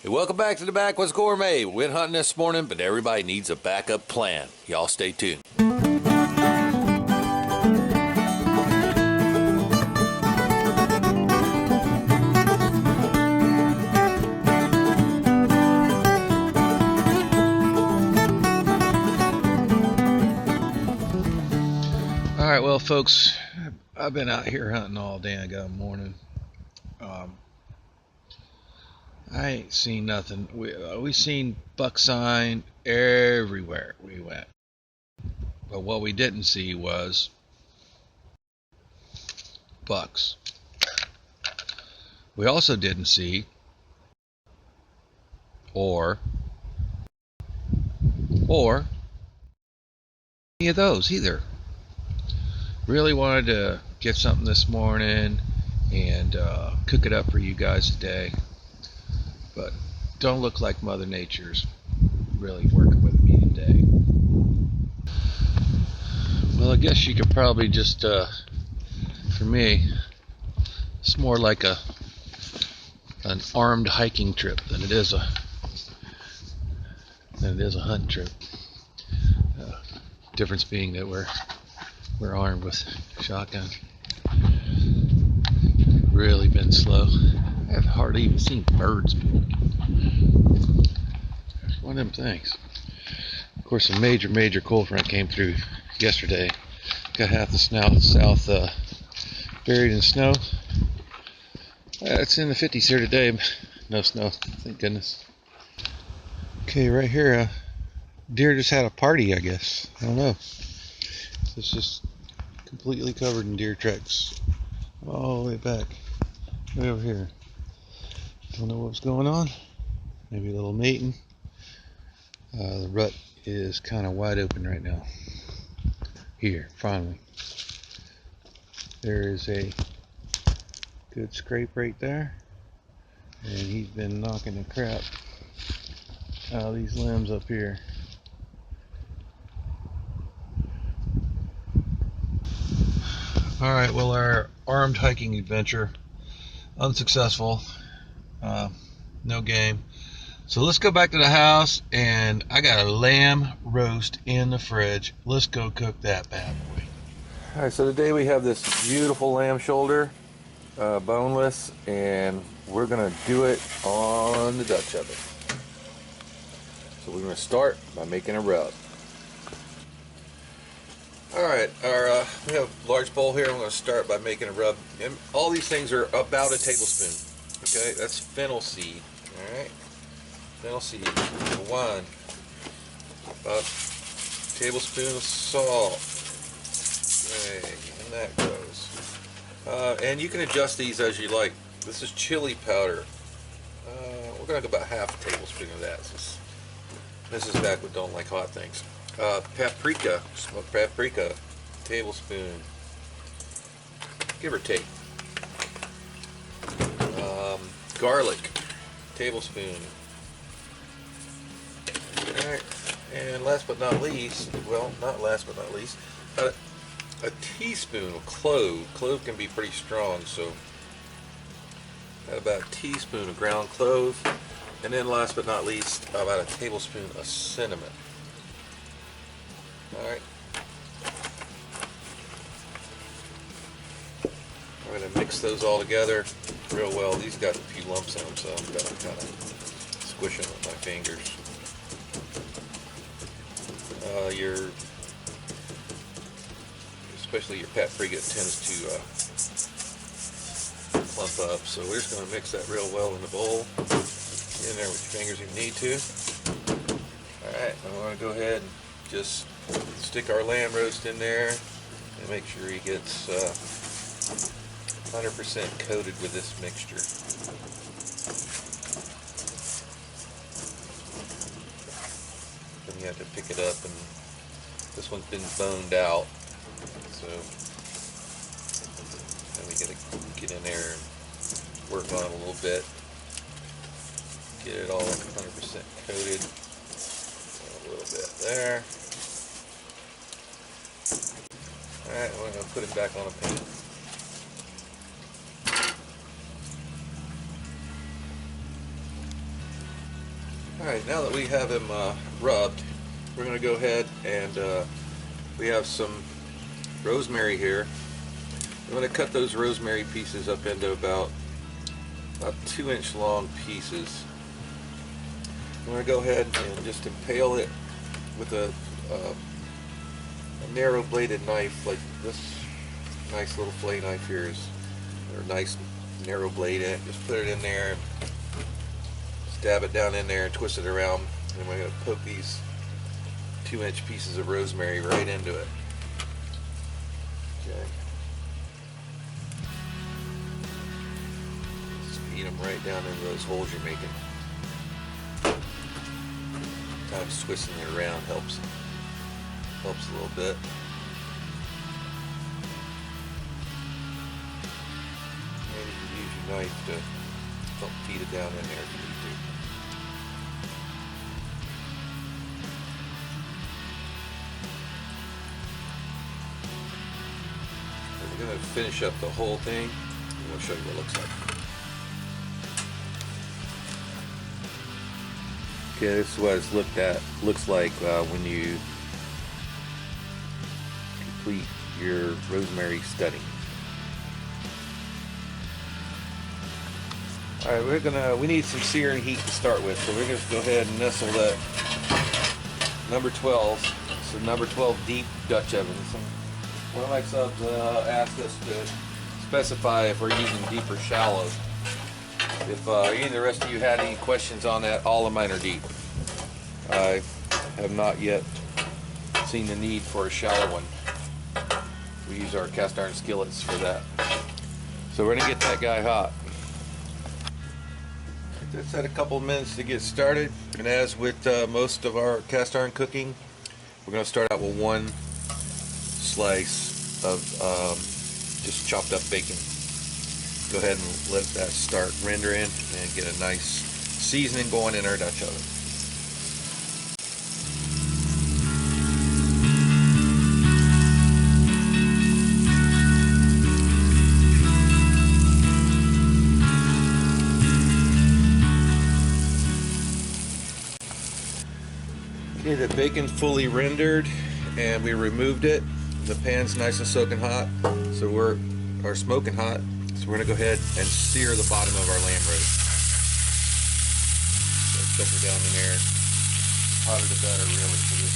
Hey, welcome back to the Backwoods Gourmet. We went hunting this morning, but everybody needs a backup plan. Y'all stay tuned. Alright, well folks, I've been out here hunting all day. I got a morning. I ain't seen nothing. We seen buck sign everywhere we went. But what we didn't see was bucks. We also didn't see or any of those either. Really wanted to get something this morning and cook it up for you guys today. But don't look like Mother Nature's really working with me today. Well, I guess you could probably just, for me, it's more like an armed hiking trip than it is a hunting trip. Difference being that we're armed with shotguns. Really been slow. I've hardly even seen birds. One of them things. Of course, a major cold front came through yesterday. Got half the south buried in snow. It's in the 50s here today. No snow, thank goodness. Okay, right here, deer just had a party, I guess. I don't know. It's just completely covered in deer tracks all the way back, way over here. Don't know what's going on. Maybe a little mating. The rut is kind of wide open right now. Here, finally. There is a good scrape right there. And he's been knocking the crap out of these limbs up here. Alright, well, our armed hiking adventure unsuccessful. No game. So let's go back to the house, and I got a lamb roast in the fridge. Let's go cook that bad boy. Alright, so today we have this beautiful lamb shoulder, boneless, and we're going to do it on the Dutch oven. So we're going to start by making a rub. Alright, we have a large bowl here. I'm going to start by making a rub. And all these things are about a tablespoon. Okay, that's fennel seed. Alright, fennel seed. One, about a tablespoon of salt. Okay, and that goes. And you can adjust these as you like. This is chili powder. We're going to go about half a tablespoon of that. This is back with don't like hot things. Paprika, smoked paprika, tablespoon, give or take. Garlic, tablespoon. Alright, and last but not least, well, not last but not least, a teaspoon of clove. Clove can be pretty strong, so about a teaspoon of ground clove. And then last but not least, about a tablespoon of cinnamon. Alright. I'm going to mix those all together real well. These got a few lumps in them, so I'm going to kind of squish them with my fingers. Especially your paprika tends to clump up, so we're just going to mix that real well in the bowl. Get in there with your fingers if you need to. Alright, I want to go ahead and just stick our lamb roast in there and make sure he gets 100% coated with this mixture. Then you have to pick it up, and this one's been boned out, so then we gotta get in there and work on it a little bit, get it all 100% coated. A little bit there. Alright, we're going to put it back on a pan. Alright, now that we have him rubbed, we're going to go ahead and we have some rosemary here. I'm going to cut those rosemary pieces up into about 2-inch long pieces. I'm going to go ahead and just impale it with a narrow bladed knife, like this nice little fillet knife here is, or nice narrow blade. Just put it in there, stab it down in there and twist it around, and we're going to poke these 2-inch pieces of rosemary right into it. Okay. Just feed them right down into those holes you're making. Sometimes twisting it around helps a little bit. And you can use your knife to help feed it down in there if you need to. So we're going to finish up the whole thing, and we'll show you what it looks like. Okay, this is what it's looks like when you complete your rosemary studding. Alright, we need some searing heat to start with, so we're going to go ahead and nestle that number 12. It's a number 12 deep Dutch oven. So one of my subs asked us to specify if we're using deep or shallow. If any of the rest of you had any questions on that, all of mine are deep. I have not yet seen the need for a shallow one. We use our cast iron skillets for that. So we're going to get that guy hot. Just had a couple of minutes to get started, and as with most of our cast iron cooking, we're going to start out with one slice of just chopped up bacon. Go ahead and let that start rendering and get a nice seasoning going in our Dutch oven. Okay, the bacon's fully rendered and we removed it. The pan's nice and soaking hot, so we're smoking hot. So we're going to go ahead and sear the bottom of our lamb roast. So chuck her down in there. Hotter the better, really, for this.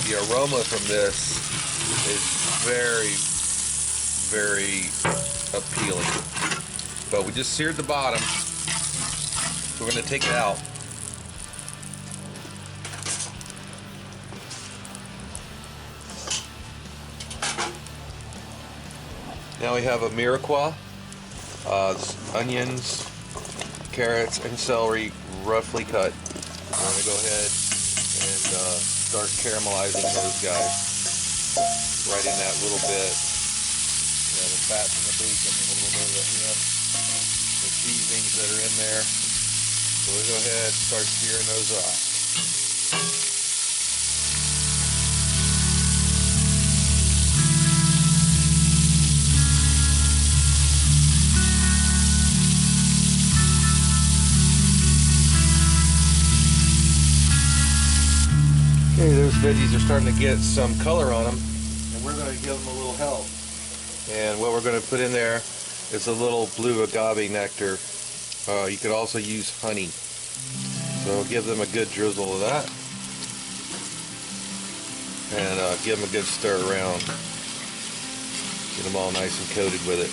The aroma from this is very, very appealing. But we just seared the bottom, so we're going to take it out. Now we have a mirepoix, onions, carrots, and celery roughly cut. We're going to go ahead and start caramelizing those guys right in that little bit. The fat from the bacon, a little bit of the seasonings that are in there. So we'll go ahead and start searing those off. Okay, those veggies are starting to get some color on them, and we're going to give them a little help. And what we're going to put in there is a little blue agave nectar. You could also use honey. So give them a good drizzle of that, and give them a good stir around. Get them all nice and coated with it.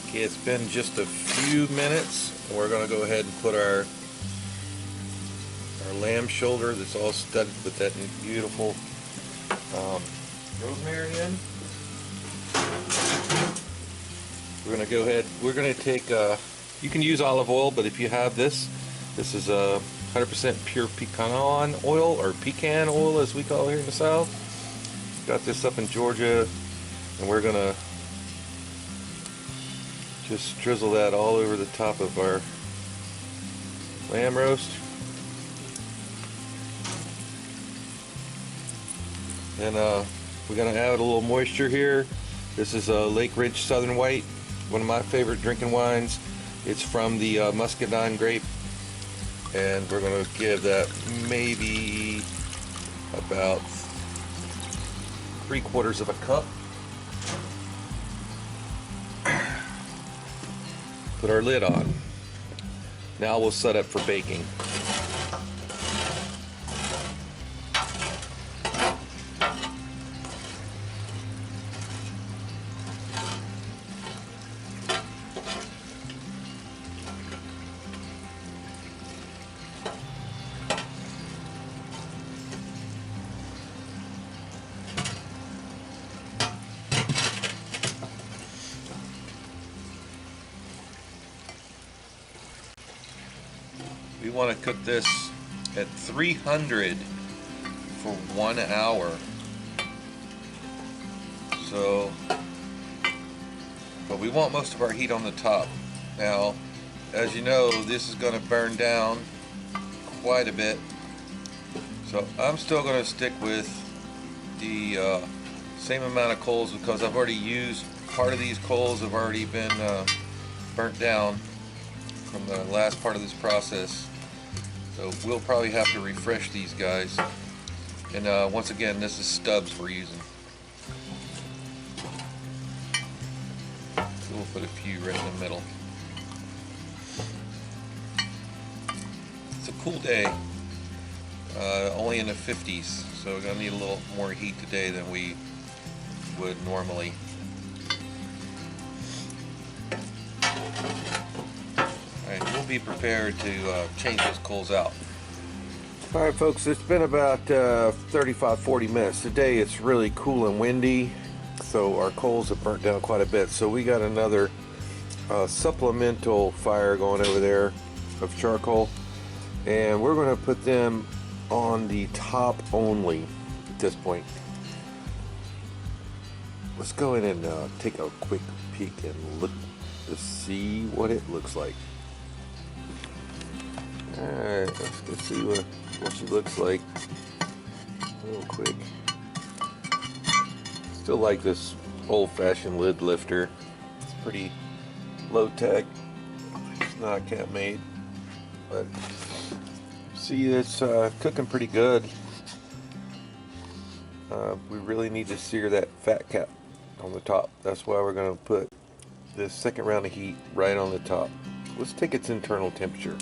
Okay, it's been just a few minutes. We're going to go ahead and put our lamb shoulder that's all studded with that beautiful rosemary in. we're going to go ahead. We're going to take, you can use olive oil, but if you have this is a 100% pure pecan oil, or pecan oil as we call it here in the South. Got this up in Georgia, and we're going to just drizzle that all over the top of our lamb roast. And we're going to add a little moisture here. This is a Lake Ridge Southern White, one of my favorite drinking wines. It's from the Muscadine grape, and we're going to give that maybe about 3/4 of a cup. Put our lid on. Now we'll set up for baking. We want to cook this at 300 for 1 hour. So, but we want most of our heat on the top. Now, as you know, this is going to burn down quite a bit. So I'm still going to stick with the same amount of coals, because I've already used part of these coals have already been burnt down from the last part of this process. So we'll probably have to refresh these guys. And once again, this is stubs we're using. So we'll put a few right in the middle. It's a cool day. Only in the 50s, so we're gonna need a little more heat today than we would normally. Alright, we'll be prepared to change those coals out. Alright folks, it's been about 35-40 minutes. Today it's really cool and windy, so our coals have burnt down quite a bit. So we got another supplemental fire going over there of charcoal, and we're going to put them on the top only at this point. Let's go in and take a quick peek and look to see what it looks like. Alright, let's go see what she looks like real quick. Still like this old-fashioned lid lifter. It's pretty low tech. It's not cat made, but see, it's cooking pretty good. We really need to sear that fat cap on the top. That's why we're going to put this second round of heat right on the top. Let's take its internal temperature.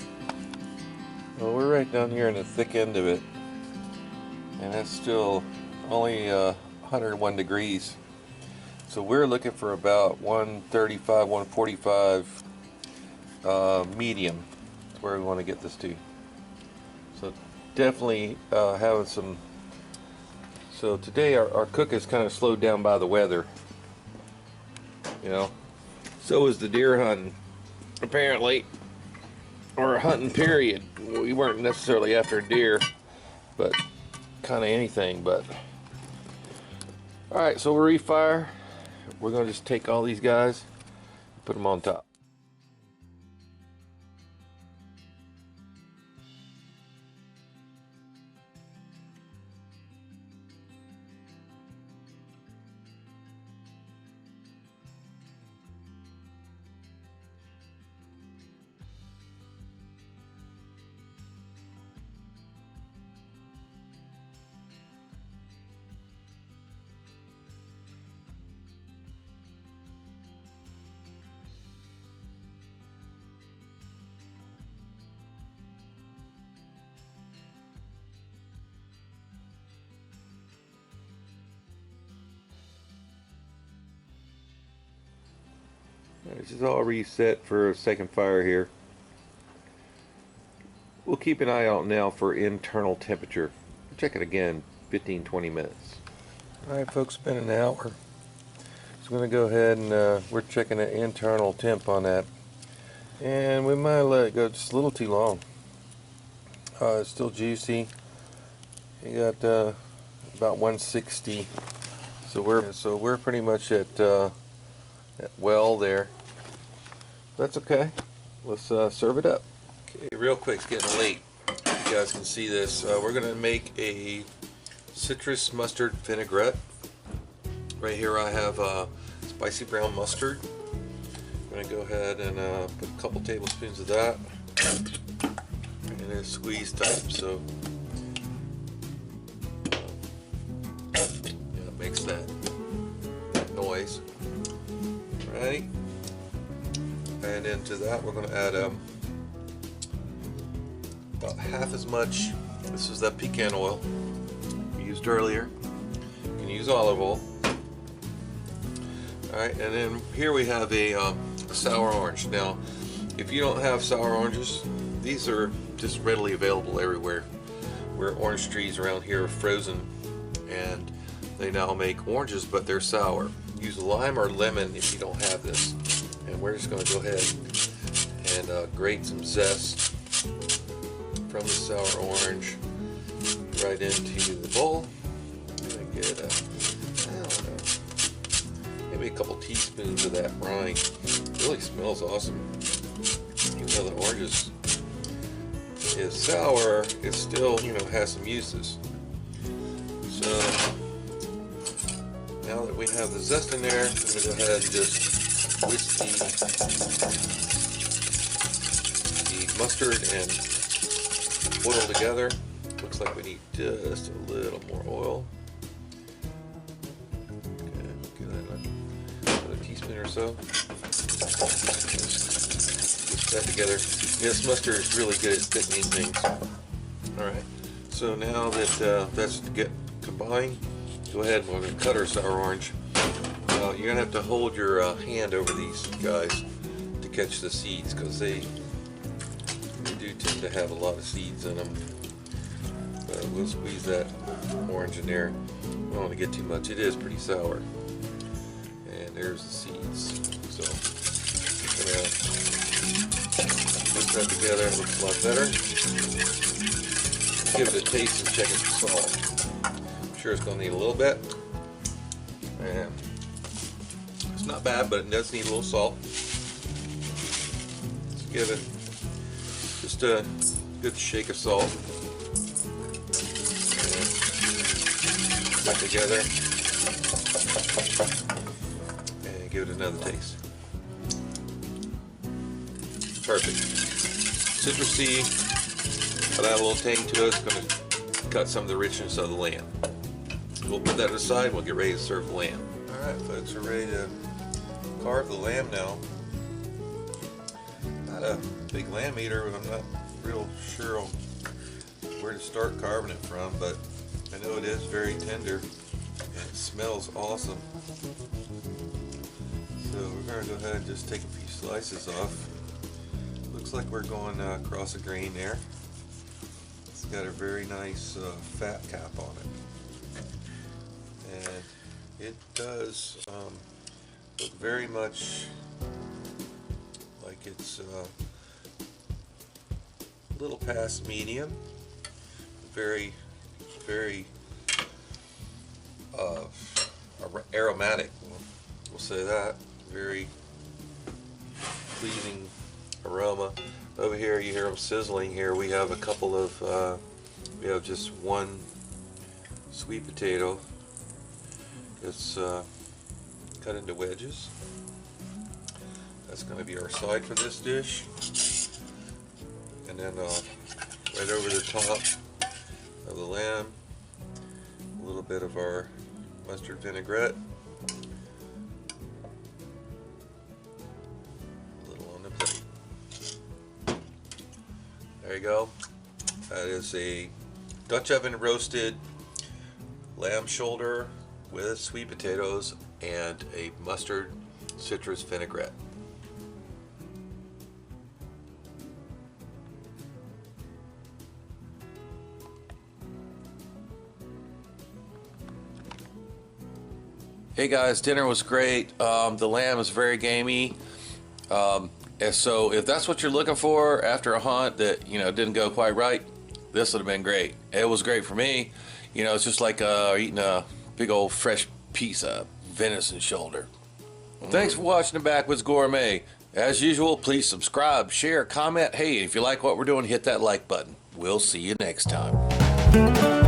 Well, we're right down here in the thick end of it, and that's still only 101 degrees. So we're looking for about 135, 145 medium. That's where we want to get this to. So definitely having some. So today our cook is kind of slowed down by the weather. You know, so is the deer hunting, apparently, or hunting period. We weren't necessarily after deer, but kind of anything. But all right, so we'll refire. We're gonna just take all these guys, put them on top. This is all reset for a second fire here. We'll keep an eye out now for internal temperature. Check it again, 15-20 minutes. Alright folks, it's been an hour. So I'm going to go ahead and we're checking the internal temp on that. And we might let it go just a little too long. It's still juicy. You got about 160. So we're pretty much at well there. That's okay. Let's serve it up. Okay, real quick, it's getting late. You guys can see this. We're going to make a citrus mustard vinaigrette. Right here I have spicy brown mustard. I'm going to go ahead and put a couple tablespoons of that. And it's squeeze type, so yeah, it makes that noise. Alrighty. And into that we're going to add about half as much. This is that pecan oil we used earlier. You can use olive oil. Alright, and then here we have a sour orange. Now, if you don't have sour oranges, these are just readily available everywhere. Where orange trees around here are frozen, and they now make oranges, but they're sour. Use lime or lemon if you don't have this. And we're just going to go ahead and grate some zest from the sour orange right into the bowl. And get I don't know, maybe a couple teaspoons of that brine. It really smells awesome. Even though the orange is sour, it still, has some uses. So now that we have the zest in there, I'm going to go ahead and just whisk the mustard and oil together. Looks like we need just a little more oil. Okay, give that another teaspoon or so. Whisk that together. This mustard is really good at thickening things. Alright, so now that that's combined, go ahead and we're going to cut our sour orange. You're going to have to hold your hand over these guys to catch the seeds, because they do tend to have a lot of seeds in them. But we'll squeeze that orange in there. We don't want to get too much. It is pretty sour. And there's the seeds. So mix that together. It looks a lot better. Give it a taste and check it for salt. I'm sure it's going to need a little bit. And it's not bad, but it does need a little salt. Let's give it just a good shake of salt. Back together. And give it another taste. Perfect. Citrusy, but add a little tang to it. It's going to cut some of the richness of the lamb. We'll put that aside and we'll get ready to serve the lamb. Alright folks, we're ready to carve the lamb now. Not a big lamb eater, I'm not real sure where to start carving it from, but I know it is very tender and it smells awesome. So we're going to go ahead and just take a few slices off. Looks like we're going across the grain there. It's got a very nice fat cap on it. And it does look very much like it's a little past medium. Very, very aromatic. We'll say that. Very pleasing aroma. Over here you hear them sizzling. Here we have a couple of we have just one sweet potato. It's cut into wedges. That's going to be our side for this dish. And then right over the top of the lamb, a little bit of our mustard vinaigrette. A little on the plate. There you go. That is a Dutch oven roasted lamb shoulder with sweet potatoes and a mustard citrus vinaigrette. Hey guys, dinner was great. The lamb is very gamey. And so if that's what you're looking for after a hunt that, you know, didn't go quite right, this would have been great. It was great for me. You know, it's just like eating a big old fresh piece of venison shoulder. Thanks for watching the Backwoods Gourmet. As usual, please subscribe, share, comment. Hey, if you like what we're doing, hit that like button. We'll see you next time.